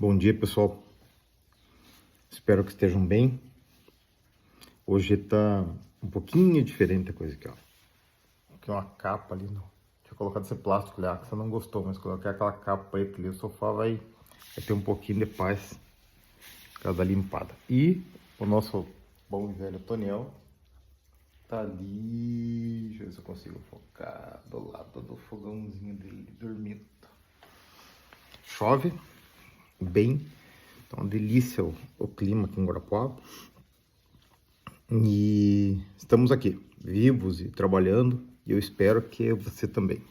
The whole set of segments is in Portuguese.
Bom dia, pessoal. Espero que estejam bem. Hoje tá um pouquinho diferente a coisa aqui, ó. Aqui uma capa ali, não. Tinha colocado esse plástico ali, que você não gostou, mas coloquei aquela capa preta ali, o sofá vai ter um pouquinho de paz por causa da limpada. E o nosso bom e velho Toniel tá ali, deixa eu ver se eu consigo focar, do lado do fogãozinho dele, dormindo. Chove bem. Então, uma delícia o clima aqui em Guarapuava. E estamos aqui, vivos e trabalhando. E eu espero que você também.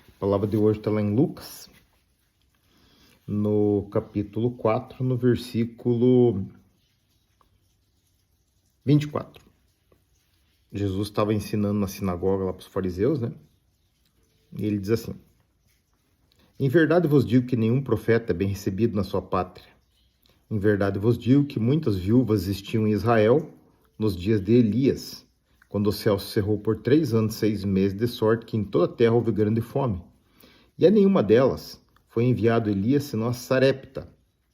A palavra de hoje está lá em Lucas, no capítulo 4, no versículo 24. Jesus estava ensinando na sinagoga lá para os fariseus, né? E ele diz assim: Em verdade vos digo que nenhum profeta é bem recebido na sua pátria. Em verdade vos digo que muitas viúvas existiam em Israel nos dias de Elias, quando o céu se cerrou por 3 anos e 6 meses, de sorte que em toda a terra houve grande fome. E a nenhuma delas foi enviado Elias, senão a Sarepta,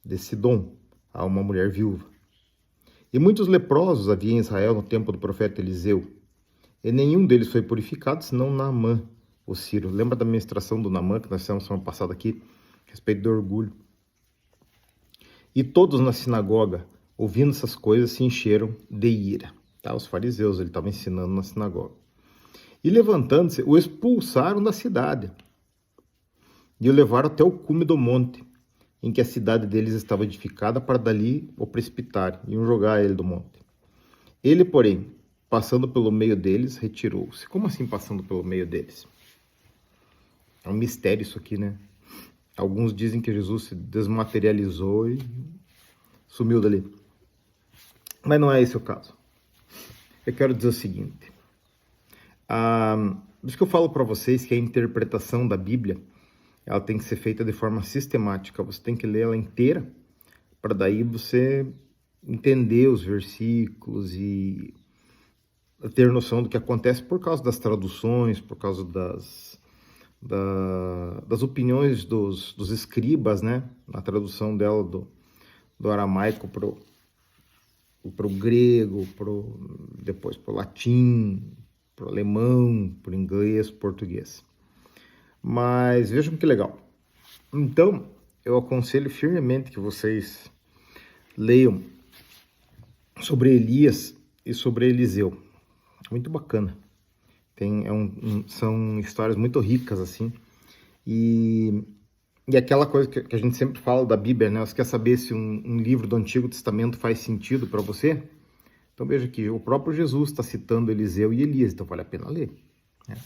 de Sidom, a uma mulher viúva. E muitos leprosos havia em Israel no tempo do profeta Eliseu, e nenhum deles foi purificado, senão Naamã, o sírio. Lembra da ministração do Naamã, que nós fizemos semana passada aqui, a respeito do orgulho? E todos na sinagoga, ouvindo essas coisas, se encheram de ira. Tá? Os fariseus, ele estava ensinando na sinagoga. E levantando-se, o expulsaram da cidade. E o levaram até o cume do monte, em que a cidade deles estava edificada, para dali o precipitar, e iam jogar ele do monte. Ele, porém, passando pelo meio deles, retirou-se. Como assim passando pelo meio deles? É um mistério isso aqui, né? Alguns dizem que Jesus se desmaterializou e sumiu dali. Mas não é esse o caso. Eu quero dizer o seguinte. Por isso que eu falo para vocês que a interpretação da Bíblia, ela tem que ser feita de forma sistemática. Você tem que ler ela inteira, para daí você entender os versículos e ter noção do que acontece por causa das traduções, por causa das opiniões dos escribas, né? Na tradução dela do aramaico para o grego, depois para o latim, para o alemão, para o inglês, português. Mas vejam que legal. Então, eu aconselho firmemente que vocês leiam sobre Elias e sobre Eliseu. Muito bacana. São histórias muito ricas, assim. E aquela coisa que a gente sempre fala da Bíblia, né? Você quer saber se um livro do Antigo Testamento faz sentido para você? Então veja que o próprio Jesus está citando Eliseu e Elias, então vale a pena ler, né?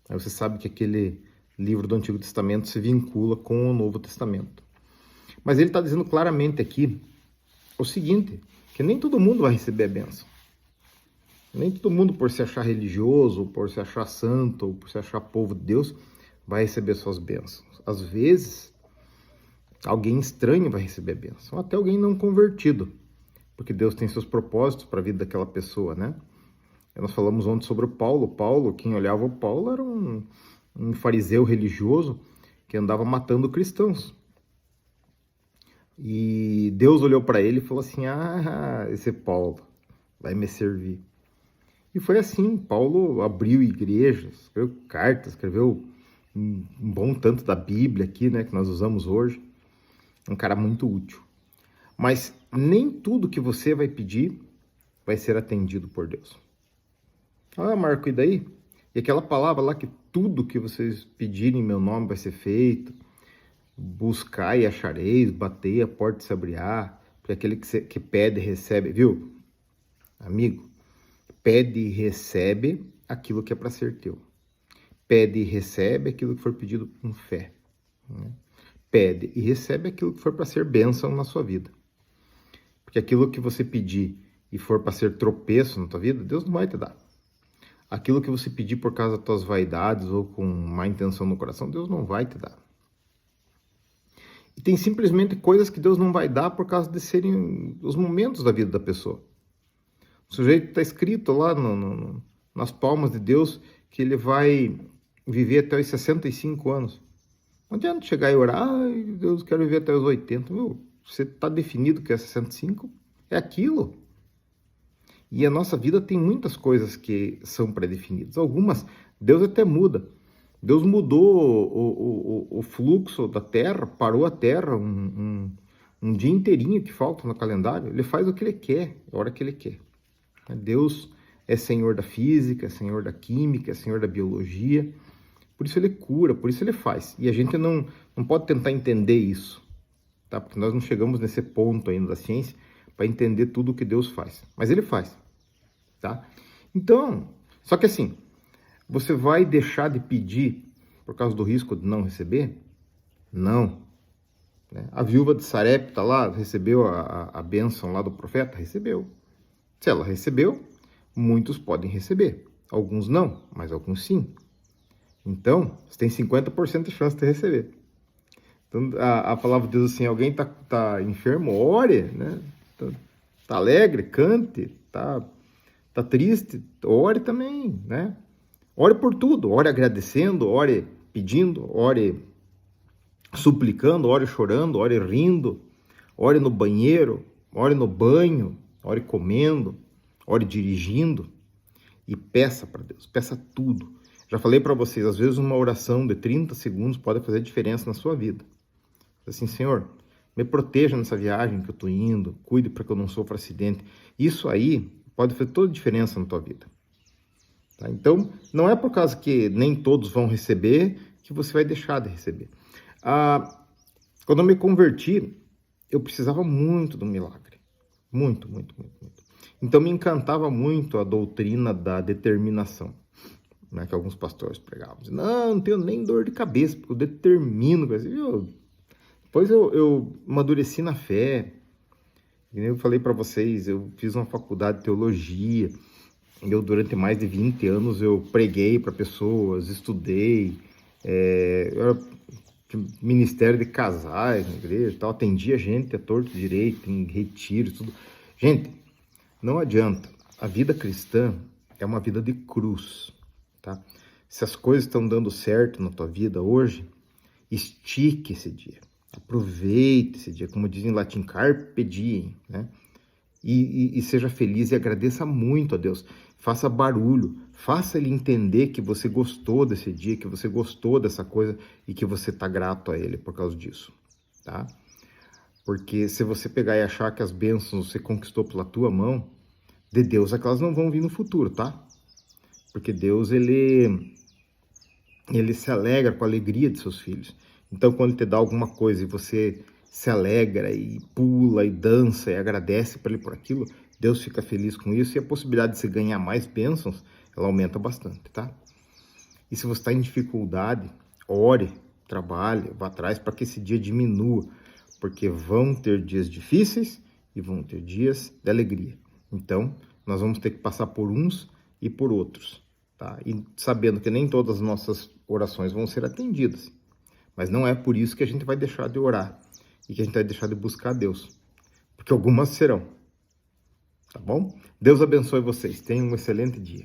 Aí você sabe que aquele livro do Antigo Testamento se vincula com o Novo Testamento. Mas ele está dizendo claramente aqui o seguinte, que nem todo mundo vai receber a bênção. Nem todo mundo, por se achar religioso, por se achar santo, ou por se achar povo de Deus, vai receber suas bênçãos. Às vezes, alguém estranho vai receber a bênção, até alguém não convertido, porque Deus tem seus propósitos para a vida daquela pessoa, né? Nós falamos ontem sobre o Paulo. Paulo, quem olhava o Paulo era um fariseu religioso que andava matando cristãos. E Deus olhou para ele e falou assim, esse Paulo vai me servir. E foi assim, Paulo abriu igrejas, escreveu cartas, escreveu um bom tanto da Bíblia aqui, né, que nós usamos hoje. Um cara muito útil. Mas nem tudo que você vai pedir vai ser atendido por Deus. Marco, e daí? E aquela palavra lá que tudo que vocês pedirem em meu nome vai ser feito. Buscai e achareis, batei, a porta se abrirá. Porque aquele que pede, recebe. Viu? Amigo, pede e recebe aquilo que é para ser teu. Pede e recebe aquilo que for pedido com fé. Pede e recebe aquilo que for para ser bênção na sua vida. Porque aquilo que você pedir e for para ser tropeço na tua vida, Deus não vai te dar. Aquilo que você pedir por causa das tuas vaidades ou com má intenção no coração, Deus não vai te dar. E tem simplesmente coisas que Deus não vai dar por causa de serem os momentos da vida da pessoa. O sujeito está escrito lá nas palmas de Deus que ele vai viver até os 65 anos. Não adianta chegar e orar, ai, Deus, quero viver até os 80. Meu, você está definido que é 65, é aquilo. E a nossa vida tem muitas coisas que são pré-definidas. Algumas, Deus até muda. Deus mudou o fluxo da Terra, parou a Terra um dia inteirinho que falta no calendário. Ele faz o que Ele quer, a hora que Ele quer. Deus é Senhor da física, é Senhor da química, é Senhor da biologia. Por isso Ele cura, por isso Ele faz. E a gente não pode tentar entender isso, tá? Porque nós não chegamos nesse ponto ainda da ciência para entender tudo o que Deus faz. Mas Ele faz, tá? Então, só que assim, você vai deixar de pedir por causa do risco de não receber? Não. A viúva de Sarepta lá recebeu a bênção lá do profeta? Recebeu. Se ela recebeu, muitos podem receber. Alguns não, mas alguns sim. Então, você tem 50% de chance de receber. Então, a palavra de Deus assim, alguém tá enfermo, ore, né? Tá alegre, cante, tá triste, ore também, né? Ore por tudo, ore agradecendo, ore pedindo, ore suplicando, ore chorando, ore rindo, ore no banheiro, ore no banho, ore comendo, ore dirigindo e peça para Deus, peça tudo. Já falei para vocês, às vezes uma oração de 30 segundos pode fazer diferença na sua vida. Assim, Senhor, me proteja nessa viagem que eu estou indo, cuide para que eu não sofra acidente. Isso aí pode fazer toda a diferença na tua vida. Tá? Então, não é por causa que nem todos vão receber que você vai deixar de receber. Quando eu me converti, eu precisava muito do milagre. Muito, muito, muito, muito. Então, me encantava muito a doutrina da determinação, né, que alguns pastores pregavam. Não tenho nem dor de cabeça, porque eu determino. Depois eu amadureci na fé. Eu falei para vocês, eu fiz uma faculdade de teologia. Durante mais de 20 anos, eu preguei para pessoas, estudei. Eu era ministério de casais na igreja, tal, atendia gente a torto e direito, em retiro, tudo. Gente, não adianta. A vida cristã é uma vida de cruz, tá? Se as coisas estão dando certo na tua vida hoje, estique esse dia. Aproveite esse dia, como dizem em latim, carpe diem, né? E seja feliz e agradeça muito a Deus. Faça barulho, faça ele entender que você gostou desse dia, que você gostou dessa coisa e que você está grato a ele por causa disso, tá? Porque se você pegar e achar que as bênçãos você conquistou pela tua mão, de Deus é que elas não vão vir no futuro, tá? Porque Deus, ele se alegra com a alegria de seus filhos. Então, quando ele te dá alguma coisa e você se alegra e pula e dança e agradece para ele por aquilo, Deus fica feliz com isso e a possibilidade de você ganhar mais bênçãos, ela aumenta bastante, tá? E se você está em dificuldade, ore, trabalhe, vá atrás para que esse dia diminua, porque vão ter dias difíceis e vão ter dias de alegria. Então, nós vamos ter que passar por uns e por outros, tá? E sabendo que nem todas as nossas orações vão ser atendidas. Mas não é por isso que a gente vai deixar de orar e que a gente vai deixar de buscar a Deus. Porque algumas serão. Tá bom? Deus abençoe vocês. Tenham um excelente dia.